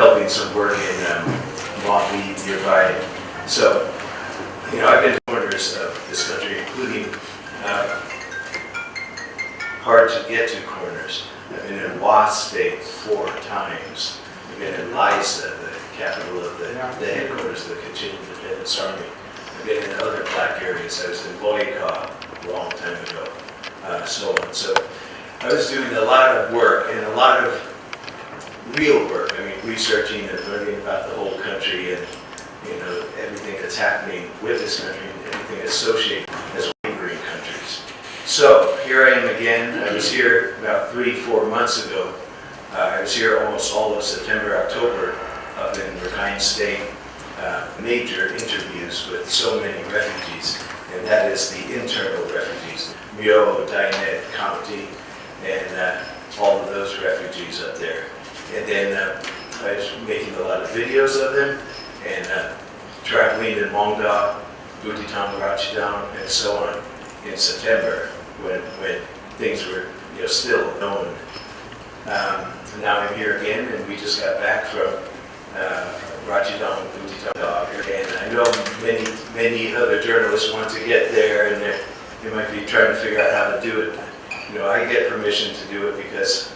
helping some work in Mali nearby. So, I've been to corners of this country, including hard to get to corners. I've been in Wa State 4 times. I've been in Lisa, the capital of the headquarters of the Kachin Independence Army. I've been in other black areas. I was in Loika a long time ago, so on. So I was doing a lot of work, and a lot of real work. I mean, researching and learning about the whole country and everything that's happening with this country and everything associated as neighboring countries. So here I am again. I was here about 3-4 months ago. I was here almost all of September, October, up in Rakhine State. Major interviews with so many refugees, and that is the internal refugees, Myo, Dainet, County, and all of those refugees up there. And then I was making a lot of videos of them, and traveling in Mongda, Butitang, Rachidang, and so on in September when things were still known. Now I'm here again, and we just got back from Rachidang, Butitang, and I know many other journalists want to get there, and they might be trying to figure out how to do it. I get permission to do it because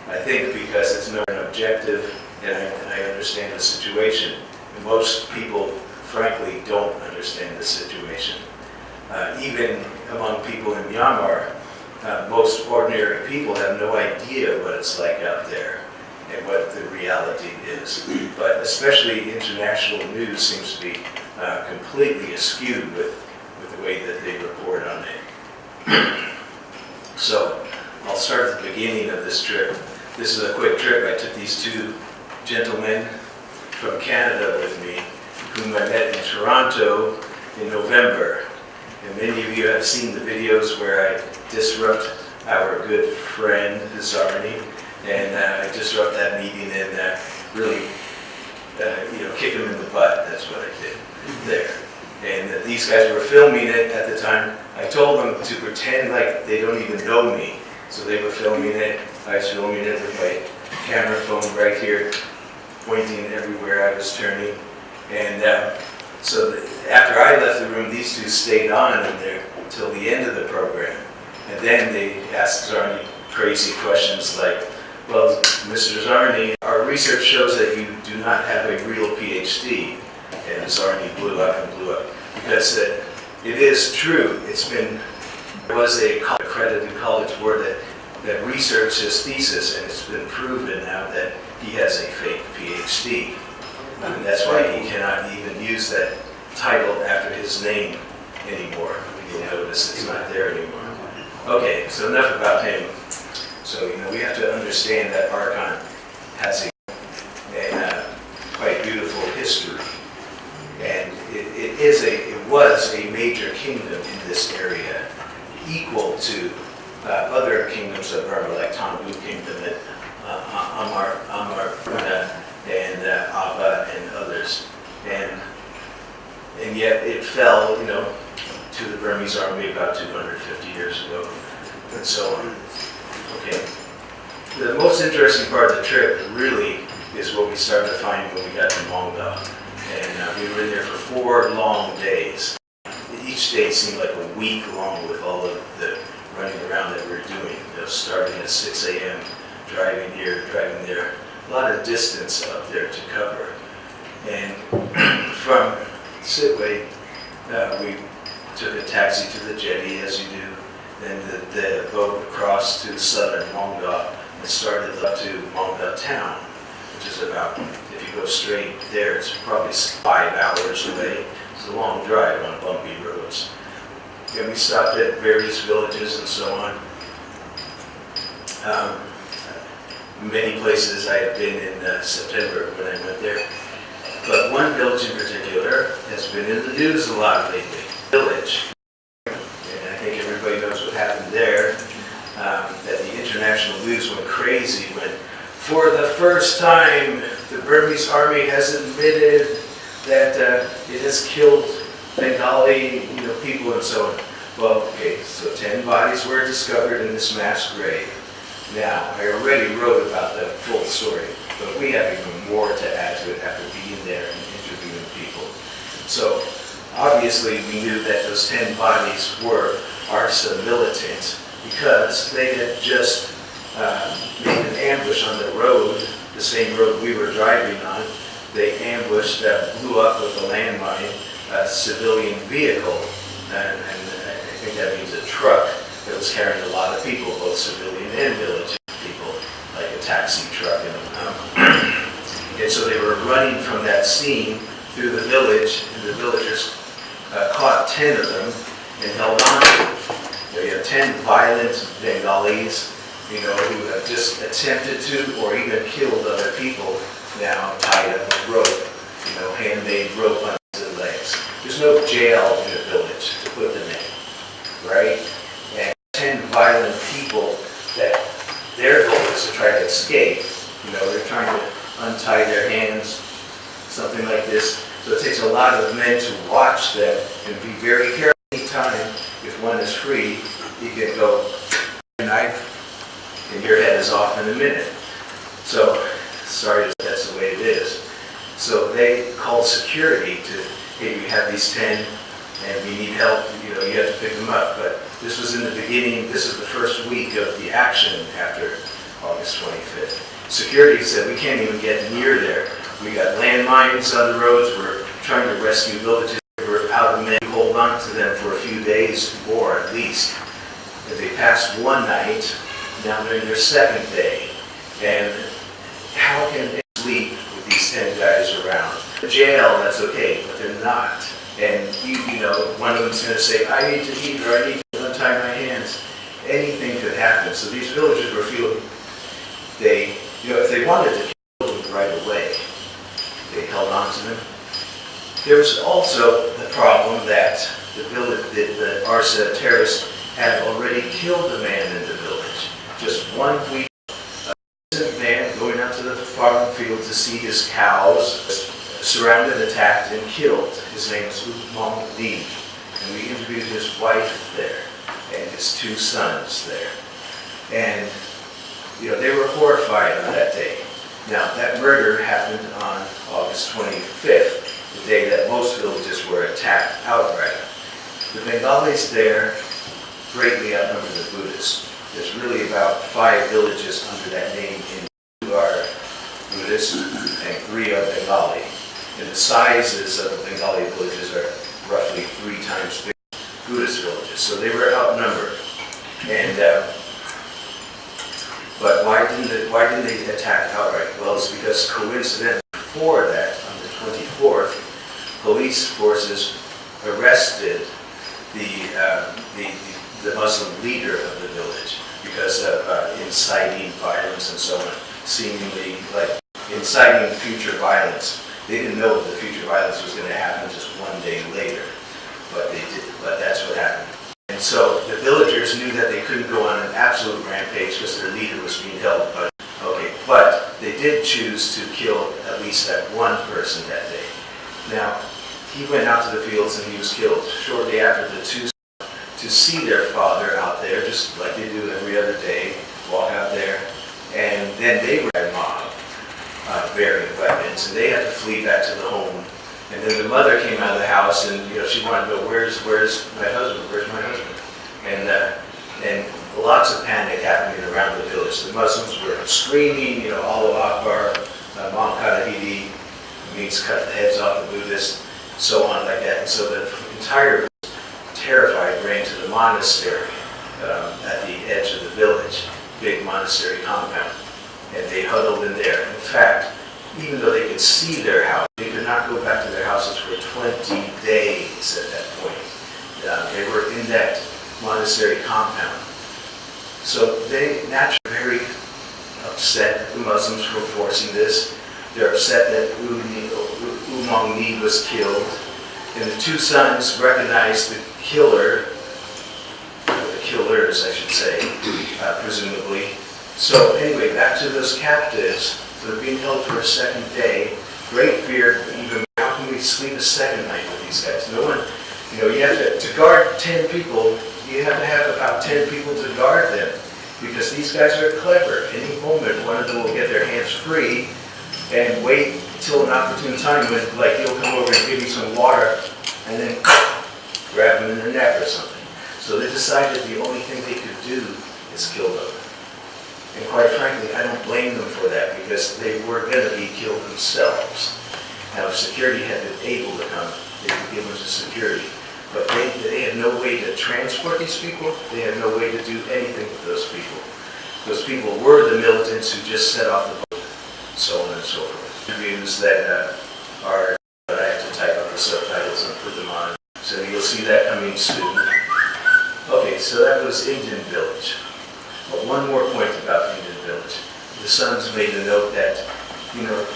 it's not an objective, and I understand the situation. And most people, frankly, don't understand the situation. Even among people in Myanmar, most ordinary people have no idea what it's like out there and what the reality is. But especially international news seems to be completely askewed with the way that they report on it. So I'll start at the beginning of this trip. This is a quick trip. I took these two gentlemen from Canada with me, whom I met in Toronto in November. And many of you have seen the videos where I disrupt our good friend Zarni, and I disrupt that meeting and really, kick him in the butt. That's what I did there. And these guys were filming it at the time. I told them to pretend like they don't even know me. So they were filming it. I was filming it with my camera phone right here, pointing everywhere I was turning. And so after I left the room, these two stayed on in there until the end of the program. And then they asked Zarni crazy questions like, well, Mr. Zarni, our research shows that you do not have a real PhD. And Zarni blew up and blew up. Because it is true, there was a accredited college board that researched his thesis, and it's been proven now that he has a fake PhD. And that's why he cannot even use that title after his name anymore. You'll notice it's not there anymore. Okay, so enough about him. So, we have to understand that Rakhine has a quite beautiful history. And it was a major kingdom in this area, equal to other kingdoms of Burma, like Tambu Kingdom and Amar and Aba and others. And yet it fell, to the Burmese army about 250 years ago, and so on. Okay. The most interesting part of the trip really is what we started to find when we got to Mongda. And we were in there for 4 long days. Each day seemed like a week long with all of the running around that we were doing. Starting at 6 a.m., driving here, driving there. A lot of distance up there to cover. And from Sidway, we took a taxi to the jetty, as you do. Then the boat across to southern Mongda and started up to Mongda town, which is about, if you go straight there, it's probably 5 hours away. It's a long drive on bumpy roads. And we stopped at various villages and so on. Many places I have been in September when I went there. But one village in particular has been in the news a lot lately. Village. And I think everybody knows what happened there. That the international news went crazy when, for the first time, the Burmese army has admitted that it has killed Bengali people and so on. Well, okay, so 10 bodies were discovered in this mass grave. Now, I already wrote about the full story. but we have even more to add to it after being there and interviewing people. So obviously we knew that those 10 bodies were ARSA militant because they had just made an ambush on the road, the same road we were driving on. They ambushed, blew up with a landmine, a civilian vehicle, and I think that means a truck that was carrying a lot of people, both civilian and military people, like a taxi truck. And so they were running from that scene through the village, and the villagers caught 10 of them and held on to them. You have 10 violent Bengalis, who have just attempted to or even killed other people, now tied up with rope, handmade rope on their legs. There's no jail in a village to put them in, right? And 10 violent people that their goal is to try to escape. They're trying to untie their hands, something like this. So it takes a lot of men to watch them and be very careful. Anytime, if one is free, you can go knife and your head is off in a minute. So, sorry, that's the way it is. So they called security to, hey, we have these 10 and we need help, you have to pick them up. But this was in the beginning, this is the first week of the action after August 25th. Security said, we can't even get near there. We got landmines on the roads, we're trying to rescue villages, we're out of men, hold on to them for a few days more at least. And they passed one night, now they're in their second day. And how can they sleep with these 10 guys around? In jail, that's okay, but they're not. And one of them's going to say, I need to eat or I need to untie my hands. Anything could happen. So these villagers were feeling, if they wanted to kill them right away, they held on to them. There was also the problem that the ARSA terrorists had already killed a man in the village. Just 1 week, a man going out to the farm field to see his cows, surrounded, attacked, and killed. His name was Heizman, and we interviewed his wife there and his 2 sons there. And they were horrified on that day. Now, that murder happened on August 25th, the day that most villages were attacked outright. The Bengalis there greatly outnumber the Buddhists. There's really about 5 villages under that name. 2 are Buddhist and 3 are Bengali. And the sizes of the Bengali villages are roughly 3 times bigger than Buddhist villages. So they were outnumbered. And but why didn't they attack outright? Well, it's because coincidentally before that, on the 24th, police forces arrested the Muslim leader of the village because of inciting violence and so on, seemingly like inciting future violence. They didn't know that the future violence was going to happen just 1 day later, but they did. But that's what happened. And so the villagers knew that they couldn't go on an absolute rampage because their leader was being held. But they did choose to kill at least that 1 person that day. Now, he went out to the fields and he was killed shortly after the 2 to see their father out there, just like they do every other day, walk out there. And then they were at mob bearing weapons, and they had to flee back to the home. And then the mother came out of the house, and she wanted to know, where's my husband? Where's my husband? And lots of panic happening around the village. The Muslims were screaming, Allahu Akbar, Mam Kadahidi, means cut the heads off the Buddhists, so on like that. And so the entire village, terrified, ran to the monastery at the edge of the village, big monastery compound, and they huddled in there. In fact, even though they could see their house, they could not go back to their houses for 20 days at that point. They were in that monastery compound. So they naturally were very upset that the Muslims were forcing this. They're upset that Umang Ni was killed. And the 2 sons recognized the killer, the killers I should say, presumably. So anyway, back to those captives. So they're being held for a second day. Great fear, even how can we sleep a second night with these guys? No one, you have to guard 10 people, you have to have about 10 people to guard them. Because these guys are clever. Any moment, one one of them will get their hands free and wait till an opportune time when, like, he'll come over and give you some water and then grab him in the neck or something. So they decided the only thing they could do is kill them. And quite frankly, I don't blame them for that, because they were going to be killed themselves. Now, if security had been able to come, they could give them to security. But they had no way to transport these people. They had no way to do anything with those people. Those people were the militants who just set off the boat, so on and so forth. Interviews that are, but I have to type up the subtitles and put them on. So you'll see that coming soon. Okay, so that was Indian Village. But one more point about Indian Village. The Sons made a note that, you know,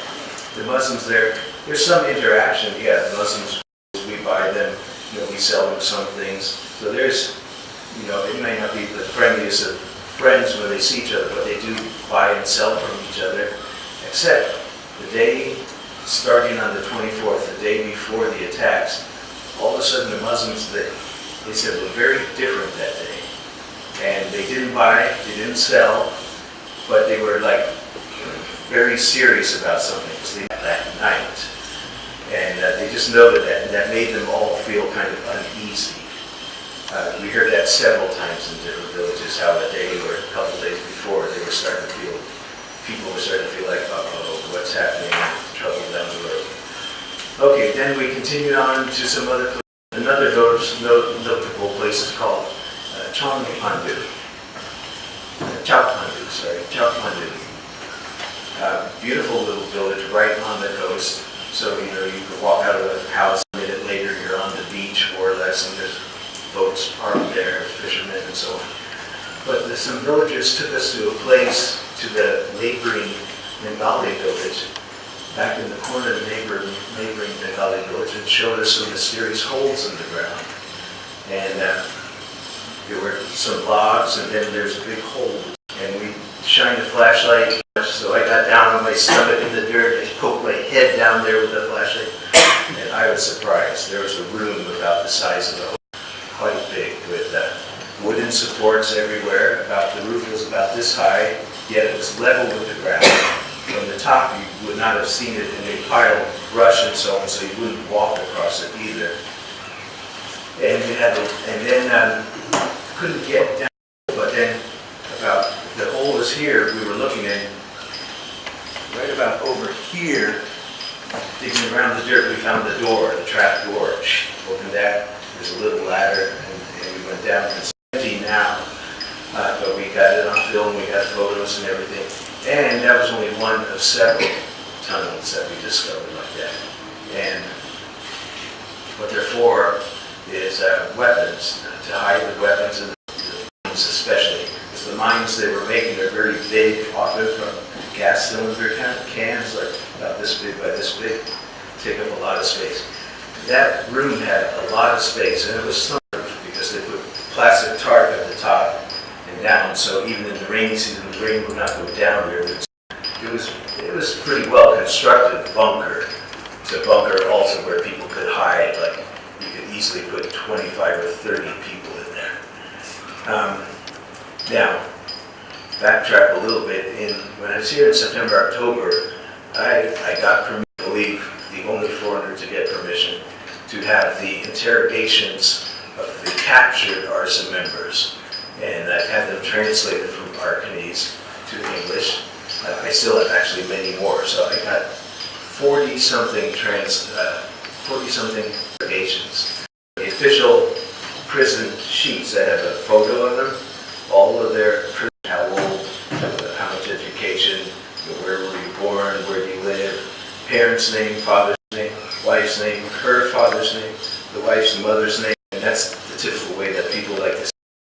the Muslims there's some interaction. Yeah, the Muslims, we buy them, you know, we sell them some things. So there's, you know, it may not be the friendliest of friends when they see each other, but they do buy and sell from each other. Except the day, starting on the 24th, the day before the attacks, all of a sudden the Muslims, they said were very different that day. And they didn't buy, they didn't sell, but they were like very serious about something because they met that night. And they just noted that, and that made them all feel kind of uneasy. We heard that several times in different villages, how a day or a couple of days before they were starting to feel, people were starting to feel like, uh-oh, what's happening, trouble down the road. Okay, then we continued on to some other places. Another notable place is called Chongpandu. Chongpandu. Beautiful little village right on the coast. So, you know, you could walk out of the house, a minute later you're on the beach more or less, and there's boats parked there, fishermen and so on. But some villagers took us to a place, to the neighboring Bengali village, back in the corner of the neighboring Bengali village, and showed us some mysterious holes in the ground. And there were some logs, and then there's a big hole. And we shined a flashlight, so I got down on my stomach in the dirt and poked my head down there with the flashlight. And I was surprised. There was a room about the size of a hole, quite big, with wooden supports everywhere. The roof was about this high, yet it was level with the ground. From the top, you would not have seen it in a pile of brush and so on, so you wouldn't walk across it either. And we had, couldn't get down. But then, about the hole was here. We were looking in, right about over here, digging around the dirt. We found the door, the trap door. Opened that. There's a little ladder, and we went down. It's empty now, but we got it on film. We got photos and everything. And that was only one of several tunnels that we discovered like that. And what they're for is weapons, to hide the weapons and the mines especially. Because the mines they were making are very big, often from gas cylinder cans, like about this big by this big, take up a lot of space. That room had a lot of space, and it was sunroofed because they put plastic tarp at the top and down, so even in the rainy season, the rain would not go down there. It was pretty well constructed bunker. It's a bunker also where people could hide, like you could easily put 25 or 30 people in there. Now, backtrack a little bit. When I was here in September, October, I got permission, I believe the only foreigner to get permission, to have the interrogations of the captured arson members. And I've had them translated from Rakhine to English. I still have actually many more. So I got 40-something interrogations. The official prison sheets that have a photo of them, all of their prison, how old, how much education, where were you born, where do you live, parents' name, father's name, wife's name, her father's name, the wife's mother's name, and that's the typical